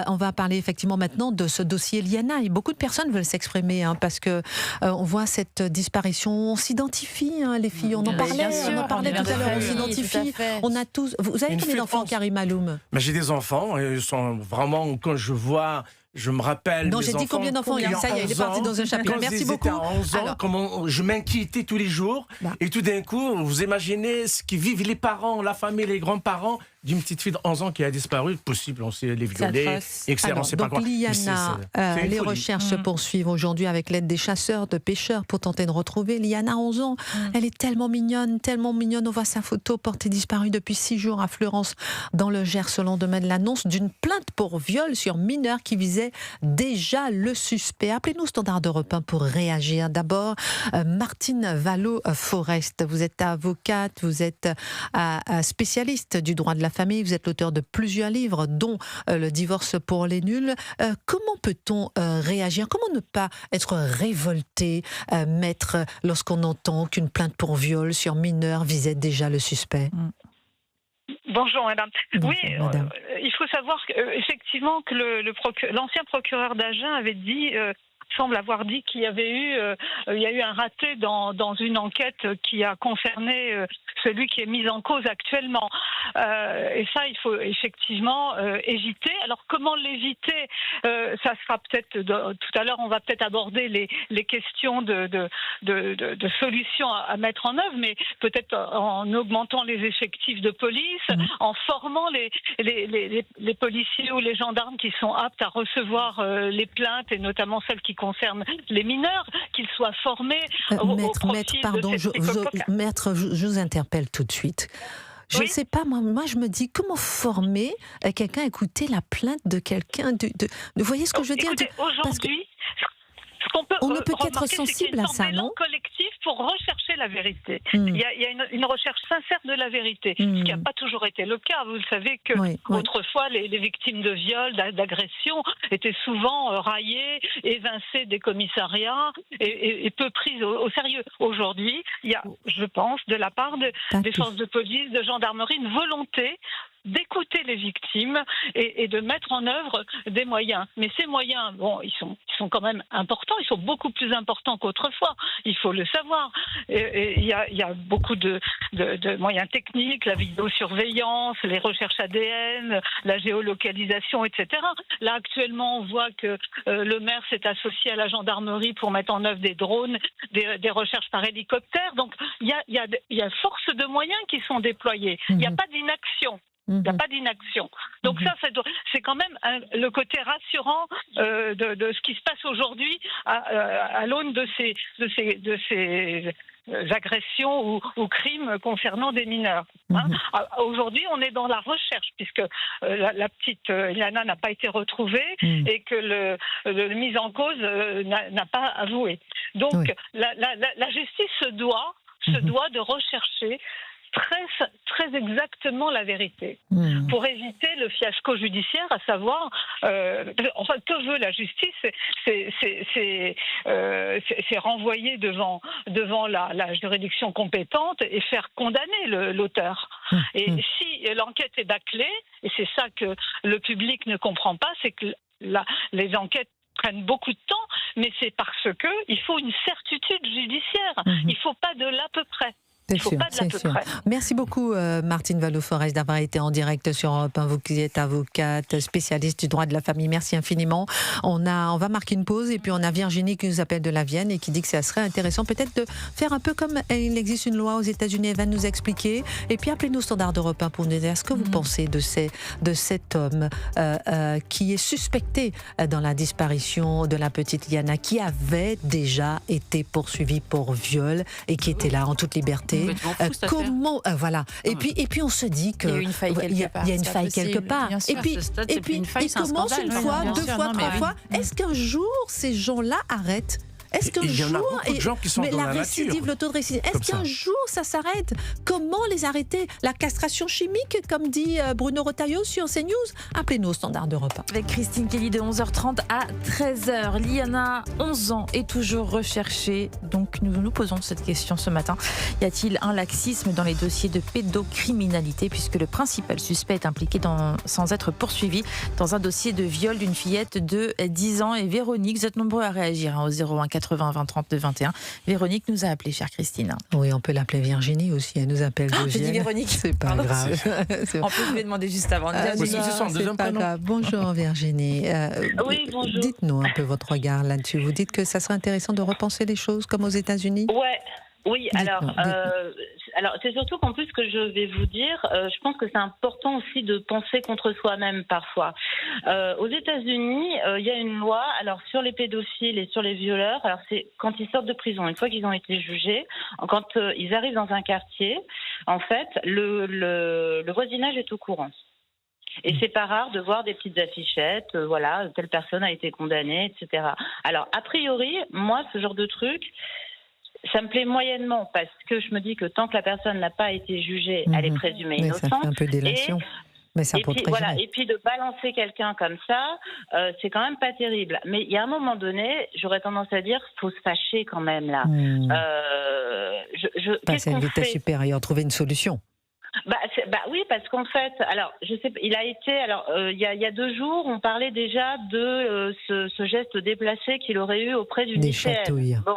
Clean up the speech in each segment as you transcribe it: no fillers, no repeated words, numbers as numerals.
On va parler effectivement maintenant de ce dossier Liana. Et beaucoup de personnes veulent s'exprimer parce que on voit cette disparition. On s'identifie, les filles. On en parlait, tout à l'heure. On s'identifie. On a tous. Vous avez combien d'enfants, Karim Aloum? J'ai des enfants. Ils sont vraiment, quand je vois. Je me rappelle. Non, j'ai dit combien d'enfants? Ça y est, il est parti dans un chapitre. Merci beaucoup. À 11 ans, comment je m'inquiétais tous les jours. Et tout d'un coup, vous imaginez ce que vivent les parents, la famille, les grands-parents d'une petite fille de 11 ans qui a disparu. Possible, on sait les violer, etc. On sait pas quoi. Donc, Liana, les recherches se poursuivent aujourd'hui avec l'aide des chasseurs, de pêcheurs pour tenter de retrouver. Liana, 11 ans, elle est tellement mignonne, tellement mignonne. On voit sa photo portée disparue depuis 6 jours à Fleurance, dans le Gers, au lendemain de l'annonce d'une plainte pour viol sur mineur qui visait déjà le suspect. Appelez-nous Standard d'Europe 1 pour réagir. D'abord, Martine Vallot-Forest, vous êtes avocate, vous êtes spécialiste du droit de la famille, vous êtes l'auteur de plusieurs livres, dont Le divorce pour les nuls. Comment peut-on réagir? Comment ne pas être révolté, maître, lorsqu'on entend qu'une plainte pour viol sur mineur visait déjà le suspect? Bonjour madame. Bonjour, oui, madame. Il faut savoir effectivement que l'ancien procureur d'Agen avait dit, semble avoir dit qu'il y avait il y a eu un raté dans une enquête qui a concerné celui qui est mis en cause actuellement. Et ça, il faut effectivement éviter. Alors comment l'éviter? Ça sera peut-être tout à l'heure, on va peut-être aborder les questions de solutions à mettre en œuvre, mais peut-être en augmentant les effectifs de police, en formant les policiers ou les gendarmes qui sont aptes à recevoir les plaintes, et notamment celles qui concernent les mineurs, qu'ils soient formés au profil de ces psychopathes. Maître, je vous interpelle tout de suite. Je ne sais pas, moi je me dis, comment former quelqu'un à écouter la plainte de quelqu'un vous voyez ce que je veux dire? Écoutez, aujourd'hui, on ne peut qu'être sensible à ça, non? Collectif pour rechercher la vérité. Il y a une recherche sincère de la vérité, ce qui n'a pas toujours été le cas. Vous le savez que autrefois, les victimes de viols, d'agressions étaient souvent raillées, évincées des commissariats et peu prises au sérieux. Aujourd'hui, il y a, je pense, de la part des forces de police, de gendarmerie, une volonté d'écouter les victimes et de mettre en œuvre des moyens. Mais ces moyens, ils sont quand même importants, ils sont beaucoup plus importants qu'autrefois, il faut le savoir. Il y a beaucoup de moyens techniques, la vidéosurveillance, les recherches ADN, la géolocalisation, etc. Là, actuellement, on voit que le maire s'est associé à la gendarmerie pour mettre en œuvre des drones, des recherches par hélicoptère. Donc, il y a force de moyens qui sont déployés. Il n'y a pas d'inaction. Il n'y a pas d'inaction. Donc ça, c'est quand même le côté rassurant de ce qui se passe aujourd'hui à l'aune de ces agressions ou crimes concernant des mineurs. Aujourd'hui, on est dans la recherche, puisque la petite Liana n'a pas été retrouvée et que le mis en cause n'a pas avoué. Donc la justice se doit de rechercher très exactement la vérité, pour éviter le fiasco judiciaire, à savoir, que veut la justice? C'est renvoyer devant la juridiction compétente et faire condamner l'auteur. Et si l'enquête est bâclée, et c'est ça que le public ne comprend pas, c'est que les enquêtes prennent beaucoup de temps, mais c'est parce que il faut une certitude judiciaire. Il ne faut pas de l'à peu près. C'est sûr. Merci beaucoup Martine Vallot-Forest d'avoir été en direct sur Europe 1. Vous qui êtes avocate, spécialiste du droit de la famille. Merci infiniment. On va marquer une pause et puis on a Virginie qui nous appelle de la Vienne et qui dit que ça serait intéressant peut-être de faire un peu comme il existe une loi aux États-Unis. Elle va nous expliquer. Et puis appelez-nous Standard d'Europe 1 pour nous dire ce que vous pensez de cet homme qui est suspecté dans la disparition de la petite Liana, qui avait déjà été poursuivi pour viol et qui était là en toute liberté. Comment voilà. Et puis on se dit que il y a une faille quelque part. Et puis il commence une fois, deux fois, trois fois. Est-ce qu'un jour ces gens-là arrêtent? Est-ce qu'un il y en a jour, beaucoup de gens qui sont dans la nature. le taux de récidive, est-ce qu'un jour ça s'arrête? Comment les arrêter? La castration chimique, comme dit Bruno Retailleau sur CNews? Appelez-nous au standard de repas. Avec Christine Kelly de 11h30 à 13h. Liana, 11 ans, est toujours recherchée. Donc nous nous posons cette question ce matin. Y a-t-il un laxisme dans les dossiers de pédocriminalité, puisque le principal suspect est impliqué sans être poursuivi dans un dossier de viol d'une fillette de 10 ans. Et Véronique, vous êtes nombreux à réagir au 01 80 20 32 21. Véronique nous a appelé, chère Christine. Oui, on peut l'appeler Virginie aussi, elle nous appelle j'ai dit Véronique. C'est pas grave. En plus, je lui ai demandé juste avant. C'est pas grave. Bonjour Virginie. Oui, bonjour. Dites-nous un peu votre regard là-dessus. Vous dites que ça serait intéressant de repenser les choses comme aux États-Unis? Oui, alors c'est surtout qu'en plus, ce que je vais vous dire, je pense que c'est important aussi de penser contre soi-même parfois. Aux États-Unis, il y a une loi alors sur les pédophiles et sur les violeurs. Alors c'est quand ils sortent de prison, une fois qu'ils ont été jugés, quand ils arrivent dans un quartier, en fait, le voisinage est au courant. Et c'est pas rare de voir des petites affichettes, voilà, telle personne a été condamnée, etc. Alors a priori, moi, ce genre de truc, ça me plaît moyennement parce que je me dis que tant que la personne n'a pas été jugée, elle est présumée innocente. Ça fait un peu délation. Et puis de balancer quelqu'un comme ça, c'est quand même pas terrible. Mais il y a un moment donné, j'aurais tendance à dire, faut se fâcher quand même là. Passer à une vitesse supérieure, trouver une solution. Oui, parce qu'en fait, alors je sais, il a été, alors il y a 2 jours, on parlait déjà de ce geste déplacé qu'il aurait eu auprès d'une lycéenne. Bon.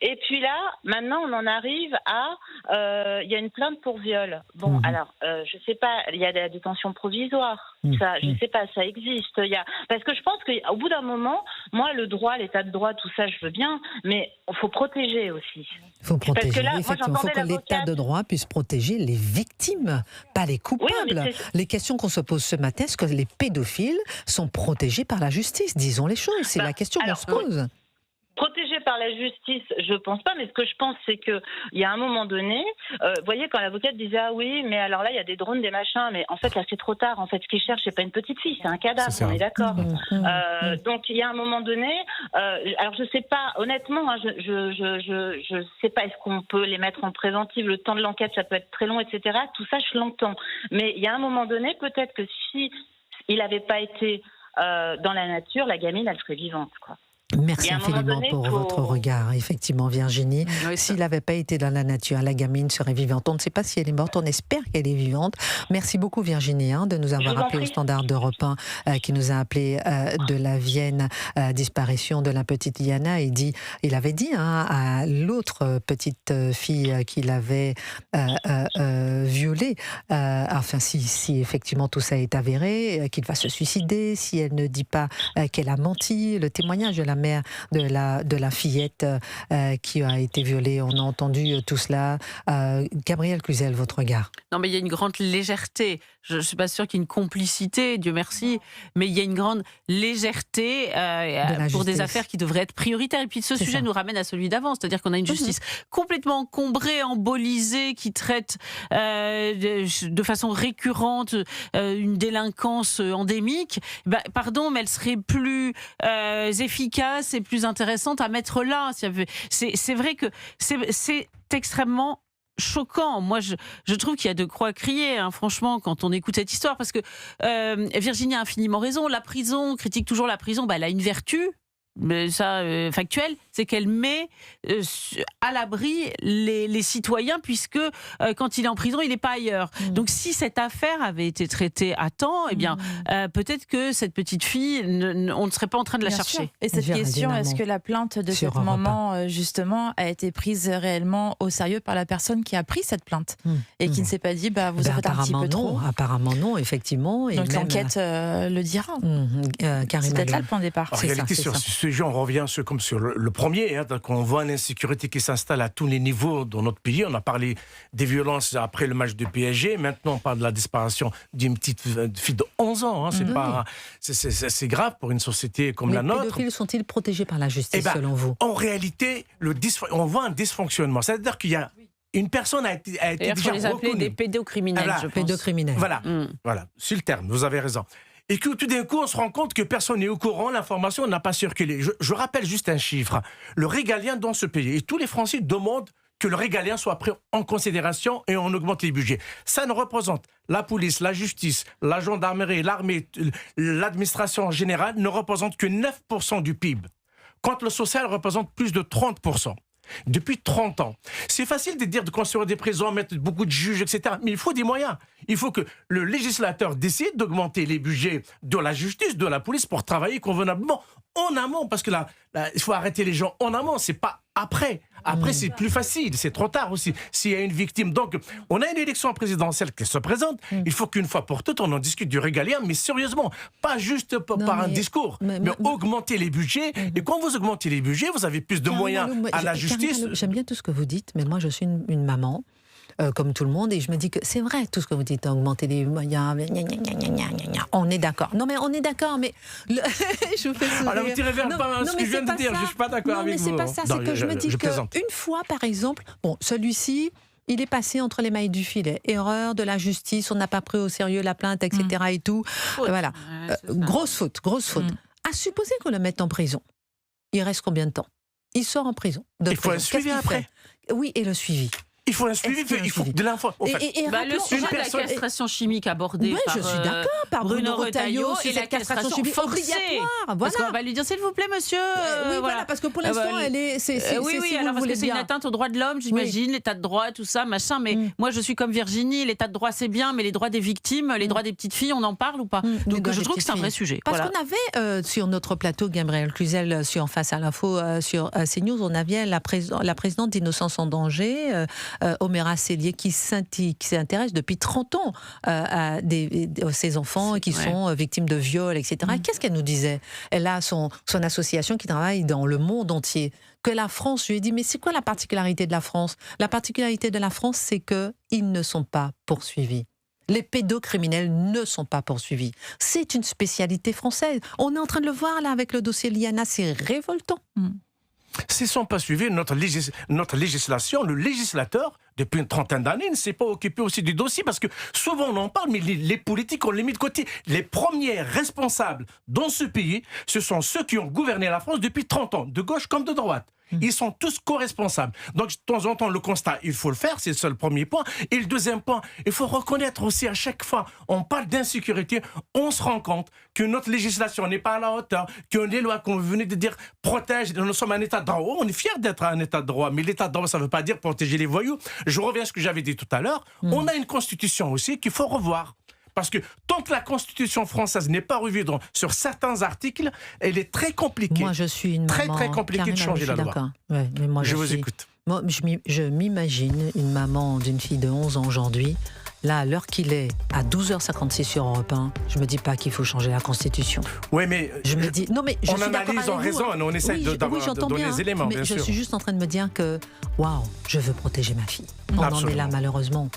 Et puis là, maintenant, on en arrive à, il y a une plainte pour viol. Bon, alors, je sais pas, il y a la détention provisoire. Ça, je sais pas, ça existe. Parce que je pense qu'au bout d'un moment, moi, le droit, l'état de droit, tout ça, je veux bien, mais il faut protéger aussi. Il faut protéger, parce que là, effectivement. Il faut que l'état de droit puisse protéger les victimes, pas les coupables. Les questions qu'on se pose ce matin, est-ce que les pédophiles sont protégés par la justice? Disons les choses, c'est la question qu'on se pose. Protégé par la justice, je pense pas, mais ce que je pense, c'est que il y a un moment donné, vous voyez, quand l'avocate disait ah oui, mais alors là il y a des drones, des machins, mais en fait là c'est trop tard. En fait, ce qu'ils cherchent, c'est pas une petite fille, c'est un cadavre. On est d'accord. Donc il y a un moment donné, alors je sais pas, honnêtement, hein, je sais pas, est-ce qu'on peut les mettre en préventive, le temps de l'enquête, ça peut être très long, etc. Tout ça, je l'entends. Mais il y a un moment donné, peut-être que si il avait pas été dans la nature, la gamine, elle serait vivante, quoi. Merci infiniment pour votre regard, effectivement, Virginie. S'il n'avait pas été dans la nature, la gamine serait vivante. On ne sait pas si elle est morte, on espère qu'elle est vivante. Merci beaucoup, Virginie, de nous avoir appelé au standard d'Europe 1, qui nous a appelé de la Vienne, disparition de la petite Liana. Il avait dit à l'autre petite fille qu'il avait violée, enfin, si effectivement tout ça est avéré, qu'il va se suicider, si elle ne dit pas qu'elle a menti. Le témoignage de la mère de la fillette qui a été violée. On a entendu tout cela. Gabrielle Cluzel, votre regard? Non, mais il y a une grande légèreté. Je ne suis pas sûre qu'il y ait une complicité, Dieu merci, mais il y a une grande légèreté pour des affaires qui devraient être prioritaires. Et puis ce sujet nous ramène à celui d'avant, c'est-à-dire qu'on a une justice complètement encombrée, embolisée, qui traite de façon récurrente une délinquance endémique. Pardon, mais elle serait plus efficace et plus intéressante à mettre là. C'est vrai que c'est extrêmement choquant. Moi, je trouve qu'il y a de quoi crier, franchement, quand on écoute cette histoire, parce que Virginie a infiniment raison. La prison, critique toujours la prison, elle a une vertu, mais ça, factuelle, c'est qu'elle met à l'abri les citoyens, puisque quand il est en prison, il n'est pas ailleurs. Donc si cette affaire avait été traitée à temps, eh bien, peut-être que cette petite fille, on ne serait pas en train de la chercher. Sûr. Et cette question, est-ce que la plainte de cette maman, justement, a été prise réellement au sérieux par la personne qui a pris cette plainte et qui ne s'est pas dit, vous en faites un petit peu trop? Apparemment non, effectivement. Et donc l'enquête le dira. C'est peut-être là le point de départ. En réalité, sur ce sujet, on revient comme sur le premier. Donc on voit une insécurité qui s'installe à tous les niveaux dans notre pays. On a parlé des violences après le match de PSG. Maintenant, on parle de la disparition d'une petite fille de 11 ans. C'est grave pour une société comme la nôtre. Les pédophiles sont-ils protégés par la justice, selon vous? En réalité, on voit un dysfonctionnement. C'est-à-dire qu'il y a une personne a été déjà reconnue. Il faut les appeler des pédocriminels, je pense. Pédocriminels. Voilà, c'est le terme, vous avez raison. et que tout d'un coup, on se rend compte que personne n'est au courant, l'information n'a pas circulé. Je rappelle juste un chiffre. Le régalien dans ce pays, et tous les Français demandent que le régalien soit pris en considération et on augmente les budgets. Ça ne représente la police, la justice, la gendarmerie, l'armée, l'administration générale ne représente que 9% du PIB. Quand le social représente plus de 30%. Depuis 30 ans. C'est facile de dire de construire des prisons, mettre beaucoup de juges, etc. Mais il faut des moyens. Il faut que le législateur décide d'augmenter les budgets de la justice, de la police pour travailler convenablement en amont. Parce que là, il faut arrêter les gens en amont, c'est pas après. Après, c'est plus facile, c'est trop tard aussi, s'il y a une victime. Donc, on a une élection présidentielle qui se présente. Il faut qu'une fois pour toutes, on en discute du régalien, mais sérieusement, pas juste par un discours, mais augmenter les budgets. Et quand vous augmentez les budgets, vous avez plus de moyens à la justice. J'aime bien tout ce que vous dites, mais moi, je suis une maman. Comme tout le monde, et je me dis que c'est vrai tout ce que vous dites, augmenter les moyens, on est d'accord. Non mais on est d'accord, mais je vous fais sourire. Alors vous tirez vers ce que je viens de dire, je ne suis pas d'accord avec vous. Non mais c'est pas ça, c'est que je me dis qu'une fois par exemple, bon celui-ci, il est passé entre les mailles du filet. Erreur de la justice, on n'a pas pris au sérieux la plainte, etc. et tout. Voilà, grosse faute. À supposer qu'on le mette en prison, il reste combien de temps? Il sort en prison. Il faut un suivi après. Oui, et le suivi. Il faut un suivi, il faut de l'info. Le sujet de la castration chimique abordée par je suis d'accord, par Bruno Retailleau et la castration chimique obligatoire. Voilà. Parce qu'on va lui dire, s'il vous plaît, monsieur. Oui, voilà, parce que pour l'instant, elle est. Oui, alors parce que c'est une atteinte aux droits de l'homme, j'imagine, l'état de droit, tout ça, machin. Mais moi, je suis comme Virginie, l'état de droit, c'est bien, mais les droits des victimes, les droits des petites filles, on en parle ou pas? Donc je trouve que c'est un vrai sujet. Parce qu'on avait sur notre plateau, Gabriel Cluzel, sur Face à l'info, sur CNews, on avait la présidente d'Innocence en danger, Oméra Cellier, qui s'intéresse depuis 30 ans à ces enfants qui sont victimes de viols, etc. Qu'est-ce qu'elle nous disait? Elle a son association qui travaille dans le monde entier. Que la France, je lui ai dit, mais c'est quoi la particularité de la France? La particularité de la France, c'est qu'ils ne sont pas poursuivis. Les pédocriminels ne sont pas poursuivis. C'est une spécialité française. On est en train de le voir là avec le dossier Liana, c'est révoltant. S'ils ne sont pas suivis, notre législation, le législateur, depuis une trentaine d'années, ne s'est pas occupé aussi du dossier, parce que souvent on en parle, mais les politiques, on les mis de côté. Les premiers responsables dans ce pays, ce sont ceux qui ont gouverné la France depuis 30 ans, de gauche comme de droite. Ils sont tous co-responsables. Donc, de temps en temps, le constat, il faut le faire, c'est le premier point. Et le deuxième point, il faut reconnaître aussi à chaque fois, on parle d'insécurité, on se rend compte que notre législation n'est pas à la hauteur, que les lois qu'on venait de dire protègent, nous sommes un état de droit. On est fiers d'être un état de droit, mais l'état de droit, ça ne veut pas dire protéger les voyous. Je reviens à ce que j'avais dit tout à l'heure. On a une constitution aussi qu'il faut revoir. Parce que tant que la Constitution française n'est pas revue sur certains articles, elle est très compliquée. Moi, je suis une maman. Très compliqué de changer la loi. Ouais, mais moi, je vous écoute. Moi, je m'imagine une maman d'une fille de 11 ans aujourd'hui. Là, à l'heure qu'il est, à 12h56 sur Europe 1, je me dis pas qu'il faut changer la Constitution. Oui, mais je me dis, non, mais je on suis analyse en raison, on essaie de donner les éléments, mais bien sûr. Je suis juste en train de me dire que, waouh, je veux protéger ma fille. On en est là, malheureusement.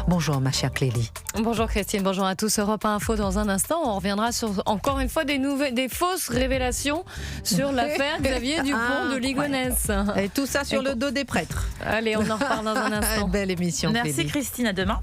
Bonjour, ma chère Clélie. Bonjour Christine, bonjour à tous. Europe 1 Info dans un instant. On reviendra sur, encore une fois, des fausses révélations sur l'affaire Xavier Dupont de Ligonnès. Et tout ça sur le dos des prêtres. Allez, on en reparle dans un instant. Belle émission, Merci Clélie. Christine, à demain.